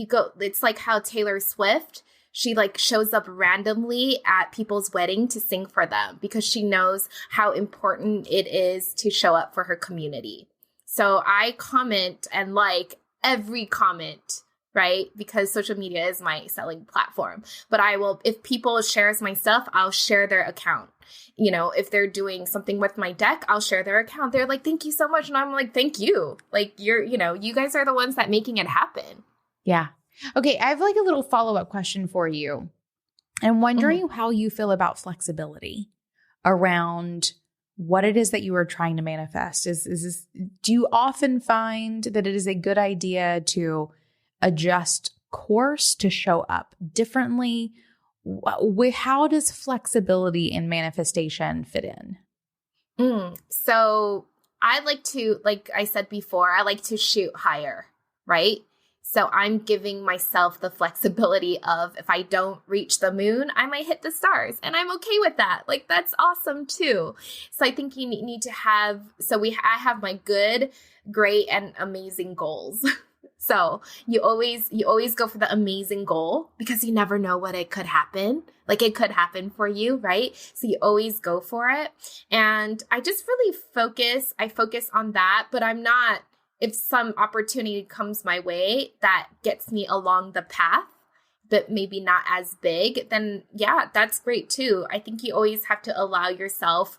it's like how Taylor Swift, she like shows up randomly at people's wedding to sing for them because she knows how important it is to show up for her community. So I comment and like every comment, right? Because social media is my selling platform. But if people shares my stuff, I'll share their account. You know, if they're doing something with my deck, I'll share their account. They're like, thank you so much. And I'm like, thank you. Like you guys are the ones that making it happen. Yeah. Okay, I have like a little follow-up question for you. I'm wondering how you feel about flexibility around what it is that you are trying to manifest. Do you often find that it is a good idea to adjust course to show up differently? How does flexibility in manifestation fit in? So I like to, like I said before, I like to shoot higher, right? So I'm giving myself the flexibility of, if I don't reach the moon, I might hit the stars, and I'm okay with that. Like, that's awesome too. So I think you need to have, I have my good, great, and amazing goals. So you always go for the amazing goal, because you never know what it could happen. Like, it could happen for you, right? So you always go for it. And I just really focus on that, but I'm not, if some opportunity comes my way that gets me along the path, but maybe not as big, then yeah, that's great too. I think you always have to allow yourself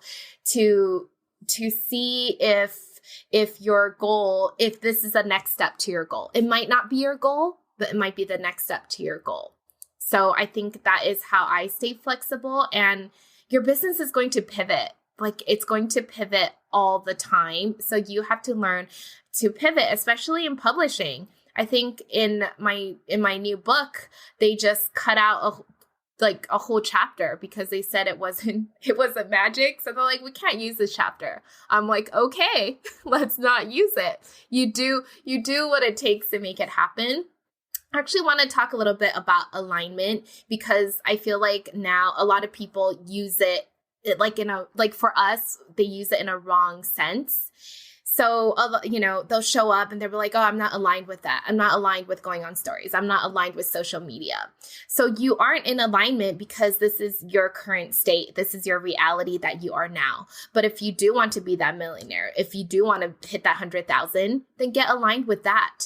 to see if your goal, if this is a next step to your goal. It might not be your goal, but it might be the next step to your goal. So I think that is how I stay flexible, and your business is going to pivot. Like, it's going to pivot all the time. So you have to learn to pivot, especially in publishing. I think in my new book, they just cut out a whole chapter because they said it wasn't magic. So they're like, we can't use this chapter. I'm like, okay, let's not use it. You do what it takes to make it happen. I actually want to talk a little bit about alignment, because I feel like now a lot of people use it for us, they use it in a wrong sense. So, they'll show up and they'll be like, oh, I'm not aligned with that. I'm not aligned with going on stories. I'm not aligned with social media. So you aren't in alignment because this is your current state. This is your reality that you are now. But if you do want to be that millionaire, if you do want to hit that 100,000, then get aligned with that,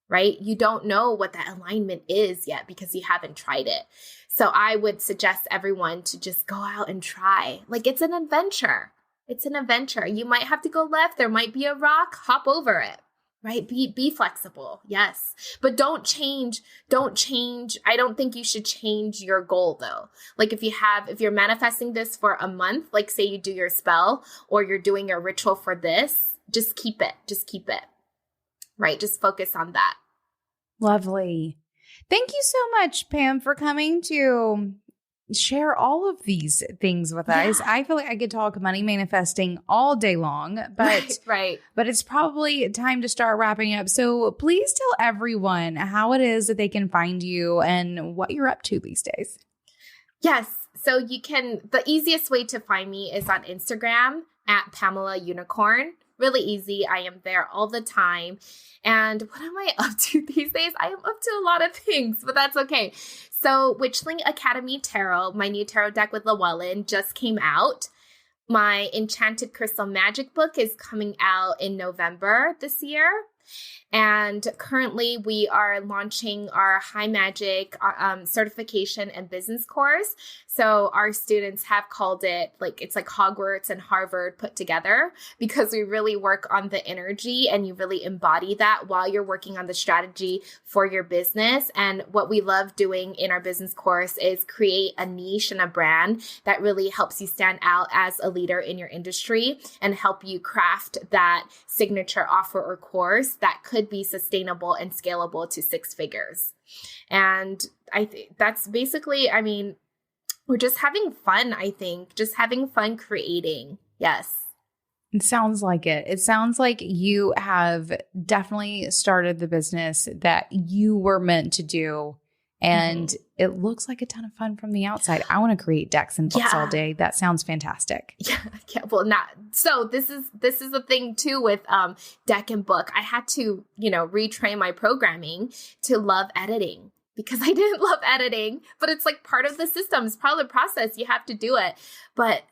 right? You don't know what that alignment is yet because you haven't tried it. So I would suggest everyone to just go out and try. Like, it's an adventure. It's an adventure. You might have to go left. There might be a rock. Hop over it, right? Be flexible. Yes. But don't change. I don't think you should change your goal though. Like, if you're manifesting this for a month, like say you do your spell or you're doing your ritual for this, just keep it. Right? Just focus on that. Lovely. Thank you so much, Pam, for coming to share all of these things with us. I feel like I could talk money manifesting all day long, but right. But it's probably time to start wrapping up. So please tell everyone how it is that they can find you and what you're up to these days. Yes. So the easiest way to find me is on Instagram at Pamela Unicorn. Really easy. I am there all the time. And what am I up to these days? I am up to a lot of things, but that's okay. So Witchling Academy Tarot, my new tarot deck with Llewellyn, just came out. My Enchanted Crystal Magic book is coming out in November this year. And currently we are launching our High Magic certification and business course. So our students have called it it's like Hogwarts and Harvard put together, because we really work on the energy and you really embody that while you're working on the strategy for your business. And what we love doing in our business course is create a niche and a brand that really helps you stand out as a leader in your industry and help you craft that signature offer or course that could be sustainable and scalable to 6 figures. And I think that's basically, we're just having fun, I think. Just having fun creating. Yes. It sounds like it. It sounds like you have definitely started the business that you were meant to do. And it looks like a ton of fun from the outside. I want to create decks and books all day. That sounds fantastic. Yeah. Well, so this is the thing too with deck and book. I had to, retrain my programming to love editing, because I didn't love editing, but it's like part of the system. It's part of the process. You have to do it. But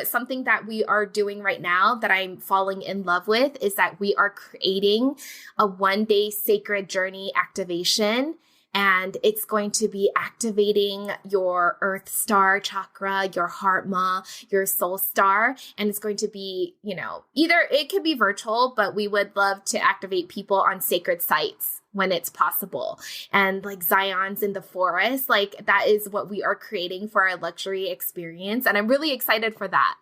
something that we are doing right now that I'm falling in love with is that we are creating a 1-day sacred journey activation. And it's going to be activating your Earth Star chakra, your Heart Ma, your Soul Star. And it's going to be, either it could be virtual, but we would love to activate people on sacred sites when it's possible. And like Zion's in the forest, that is what we are creating for our luxury experience. And I'm really excited for that.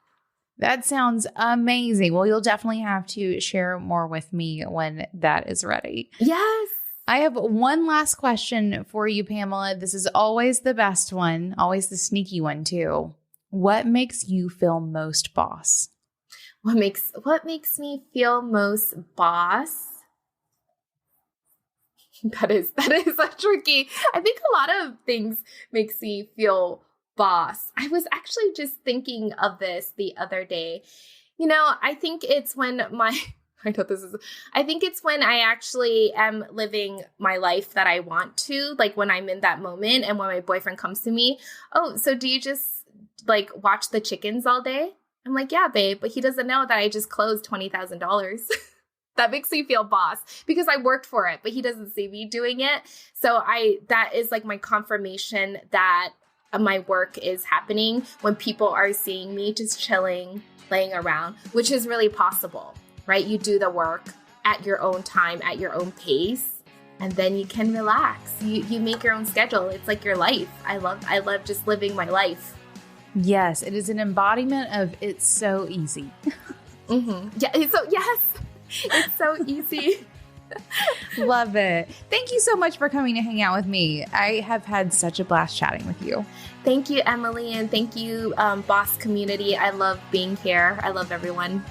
That sounds amazing. Well, you'll definitely have to share more with me when that is ready. Yes. I have one last question for you, Pamela. This is always the best one, always the sneaky one too. What makes you feel most boss? What makes me feel most boss? That is a tricky. I think a lot of things makes me feel boss. I was actually just thinking of this the other day. I think it's when I think it's when I actually am living my life that I want to, like when I'm in that moment and when my boyfriend comes to me, oh, so do you just watch the chickens all day? I'm like, yeah, babe, but he doesn't know that I just closed $20,000. That makes me feel boss because I worked for it, but he doesn't see me doing it. So that is my confirmation that my work is happening when people are seeing me just chilling, laying around, which is really possible. Right? You do the work at your own time, at your own pace, and then you can relax. You make your own schedule. It's like your life. I love just living my life. Yes, it is an embodiment of it's so easy. Yeah, it's so easy. Love it. Thank you so much for coming to hang out with me. I have had such a blast chatting with you. Thank you, Emily, and thank you, Boss community. I love being here. I love everyone.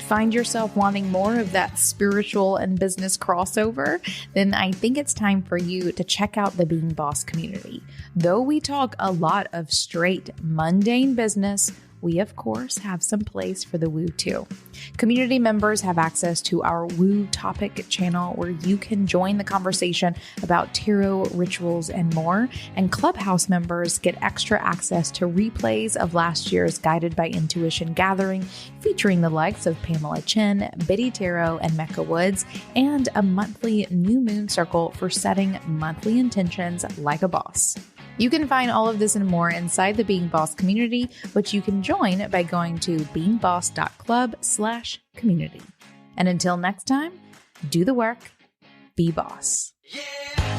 Find yourself wanting more of that spiritual and business crossover, then I think it's time for you to check out the Being Boss community. Though we talk a lot of straight, mundane business, we of course have some place for the woo too. Community members have access to our woo topic channel where you can join the conversation about tarot, rituals, and more. And Clubhouse members get extra access to replays of last year's Guided by Intuition gathering, featuring the likes of Pamela Chen, Biddy Tarot, and Mecca Woods, and a monthly new moon circle for setting monthly intentions like a boss. You can find all of this and more inside the Being Boss community, which you can join by going to beingboss.club/community. And until next time, do the work, be boss. Yeah.